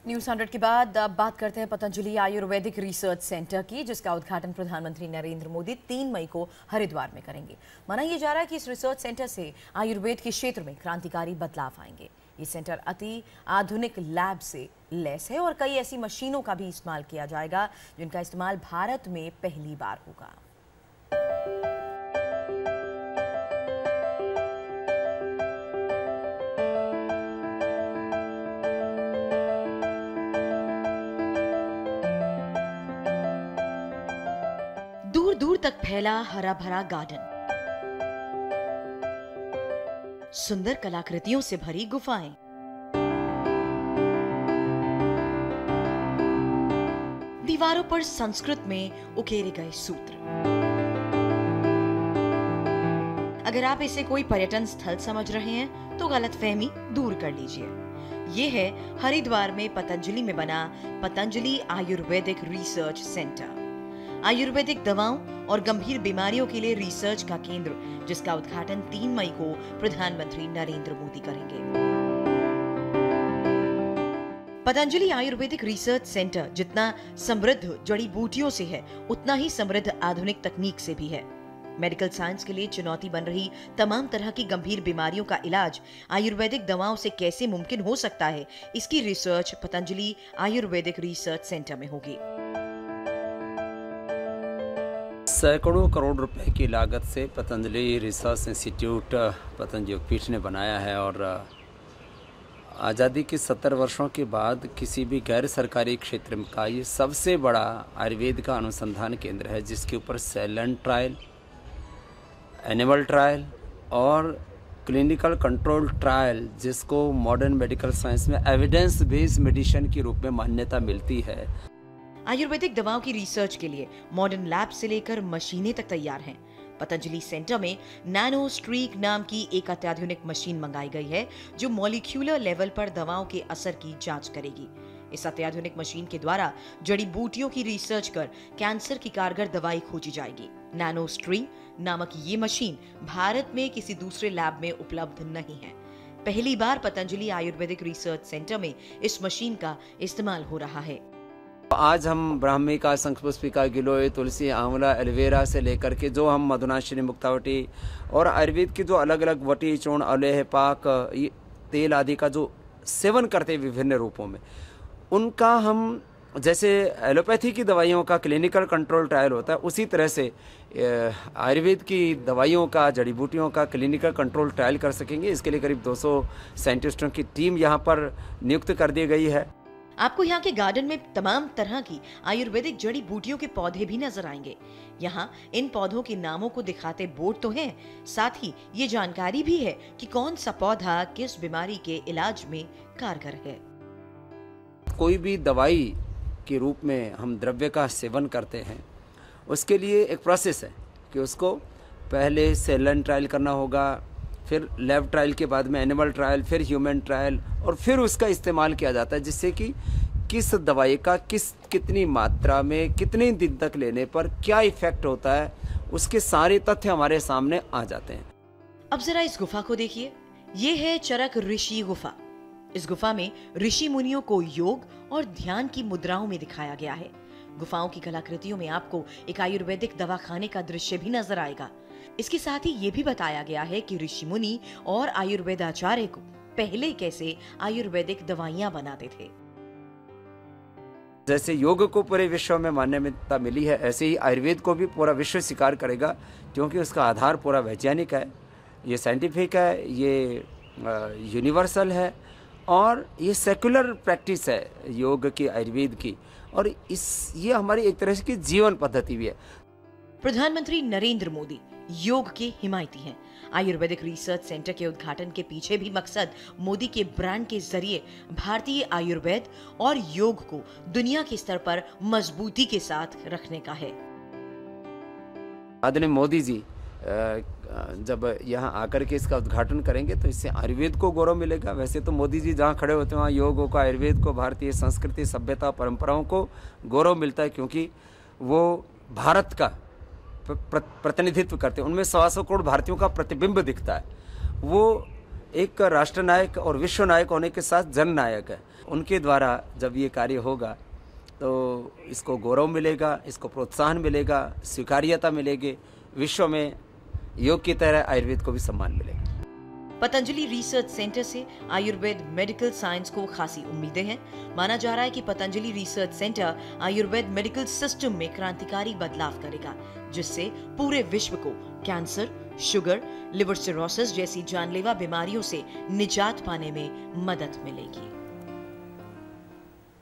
News 100 के बाद अब बात करते हैं पतंजलि आयुर्वेदिक रिसर्च सेंटर की, जिसका उद्घाटन प्रधानमंत्री नरेंद्र मोदी 3 मई को हरिद्वार में करेंगे। माना यह जा रहा है कि इस रिसर्च सेंटर से आयुर्वेद के क्षेत्र में क्रांतिकारी बदलाव आएंगे। ये सेंटर अति आधुनिक लैब से लैस है और कई ऐसी मशीनों का भी इस्तेमाल किया जाएगा जिनका इस्तेमाल भारत में पहली बार होगा। दूर दूर तक फैला हरा भरा गार्डन, सुंदर कलाकृतियों से भरी गुफाएं, दीवारों पर संस्कृत में उकेरे गए सूत्र। अगर आप इसे कोई पर्यटन स्थल समझ रहे हैं तो गलतफहमी दूर कर लीजिए। ये है हरिद्वार में पतंजलि में बना पतंजलि आयुर्वेदिक रिसर्च सेंटर, आयुर्वेदिक दवाओं और गंभीर बीमारियों के लिए रिसर्च का केंद्र, जिसका उद्घाटन 3 मई को प्रधानमंत्री नरेंद्र मोदी करेंगे। पतंजलि आयुर्वेदिक रिसर्च सेंटर जितना समृद्ध जड़ी बूटियों से है, उतना ही समृद्ध आधुनिक तकनीक से भी है। मेडिकल साइंस के लिए चुनौती बन रही तमाम तरह की गंभीर बीमारियों का इलाज आयुर्वेदिक दवाओं से कैसे मुमकिन हो सकता है, इसकी research Patanjali Ayurvedic research centre में होगी। सैकड़ों करोड़ रुपए की लागत से पतंजलि रिसर्च इंस्टीट्यूट पतंजलि योगपीठ ने बनाया है और आज़ादी के 70 वर्षों के बाद किसी भी गैर सरकारी क्षेत्र का ये सबसे बड़ा आयुर्वेद का अनुसंधान केंद्र है, जिसके ऊपर cell and trial, animal trial और क्लिनिकल कंट्रोल ट्रायल, जिसको मॉडर्न मेडिकल साइंस में एविडेंस बेस्ड मेडिसिन के रूप में मान्यता मिलती है। आयुर्वेदिक दवाओं की रिसर्च के लिए मॉडर्न लैब से लेकर मशीनें तक तैयार हैं। पतंजलि सेंटर में नैनो स्ट्रीक नाम की एक अत्याधुनिक मशीन मंगाई गई है, जो मॉलिक्यूलर लेवल पर दवाओं के असर की जांच करेगी। इस अत्याधुनिक मशीन के द्वारा जड़ी बूटियों की रिसर्च कर कैंसर की कारगर दवाई खोजी जाएगी। नैनो स्ट्रीक नामक ये मशीन भारत में किसी दूसरे लैब में उपलब्ध नहीं है। पहली बार पतंजलि आयुर्वेदिक रिसर्च सेंटर में इस मशीन का इस्तेमाल हो रहा है। आज हम ब्राह्मी का, शंखपुष्पिका, गिलोय, तुलसी, आंवला, एलोवेरा से लेकर के जो हम मधुनाशिनी, मुक्तावटी और आयुर्वेद की जो अलग अलग वटी, चूर्ण, अलेह, पाक, तेल आदि का जो सेवन करते हैं विभिन्न रूपों में, उनका हम जैसे एलोपैथी की दवाइयों का क्लिनिकल कंट्रोल ट्रायल होता है, उसी तरह से आयुर्वेद की दवाइयों का, जड़ी बूटियों का क्लिनिकल कंट्रोल ट्रायल कर सकेंगे। इसके लिए करीब 200 साइंटिस्टों की टीम यहाँ पर नियुक्त कर दी गई है। आपको यहाँ के गार्डन में तमाम तरह की आयुर्वेदिक जड़ी बूटियों के पौधे भी नजर आएंगे। यहाँ इन पौधों के नामों को दिखाते बोर्ड तो हैं, साथ ही ये जानकारी भी है कि कौन सा पौधा किस बीमारी के इलाज में कारगर है। कोई भी दवाई के रूप में हम द्रव्य का सेवन करते हैं, उसके लिए एक प्रोसेस है कि उसको पहले सेल लाइन ट्रायल करना होगा, फिर लैब ट्रायल के बाद में एनिमल ट्रायल, फिर ह्यूमन ट्रायल, और फिर उसका इस्तेमाल किया जाता है, जिससे कि किस दवाई का कितनी मात्रा में कितने दिन तक लेने पर क्या इफेक्ट होता है, उसके सारे तथ्य हमारे सामने आ जाते हैं। अब जरा इस गुफा को देखिए। ये है चरक ऋषि गुफा। इस गुफा में ऋषि मुनियों को योग और ध्यान की मुद्राओं में दिखाया गया है। गुफाओं की कलाकृतियों में आपको एक आयुर्वेदिक दवाखाने का दृश्य भी नजर आएगा। इसके साथ ही ये भी बताया गया है कि ऋषि मुनि और आयुर्वेदाचार्य को पहले कैसे आयुर्वेदिक दवाइयां बनाते थे। जैसे योग को पूरे विश्व में मान्यता मिली है, ऐसे ही आयुर्वेद को भी पूरा विश्व स्वीकार करेगा, क्योंकि उसका आधार पूरा वैज्ञानिक है, ये साइंटिफिक है, ये यूनिवर्सल है और ये सेकुलर प्रैक्टिस है योग की, आयुर्वेद की, और ये हमारी एक तरह की जीवन पद्धति भी है। प्रधानमंत्री नरेंद्र मोदी योग के हिमायती हैं। आयुर्वेदिक रिसर्च सेंटर के उद्घाटन के पीछे भी मकसद मोदी के ब्रांड के जरिए भारतीय आयुर्वेद और योग को दुनिया के स्तर पर मजबूती के साथ रखने का है। आदरणीय मोदी जी जब यहाँ आकर के इसका उद्घाटन करेंगे तो इससे आयुर्वेद को गौरव मिलेगा। वैसे तो मोदी जी जहाँ खड़े होते हैं वहाँ योग को, आयुर्वेद को, भारतीय संस्कृति, सभ्यता, परंपराओं को गौरव मिलता है, क्योंकि वो भारत का प्रतिनिधित्व करते हैं। उनमें 125 करोड़ भारतीयों का प्रतिबिंब दिखता है। वो एक राष्ट्र नायक और विश्व नायक होने के साथ जन नायक है। उनके द्वारा जब ये कार्य होगा तो इसको गौरव मिलेगा, इसको प्रोत्साहन मिलेगा, स्वीकार्यता मिलेगी, विश्व में योग की तरह आयुर्वेद को भी सम्मान मिलेगा। पतंजलि रिसर्च सेंटर से आयुर्वेद मेडिकल साइंस को खासी उम्मीदें हैं। माना जा रहा है कि Patanjali research centre Ayurveda medical system में क्रांतिकारी बदलाव करेगा, जिससे पूरे विश्व को कैंसर, शुगर, लिवर सिरोसिस जैसी जानलेवा बीमारियों से निजात पाने में मदद मिलेगी।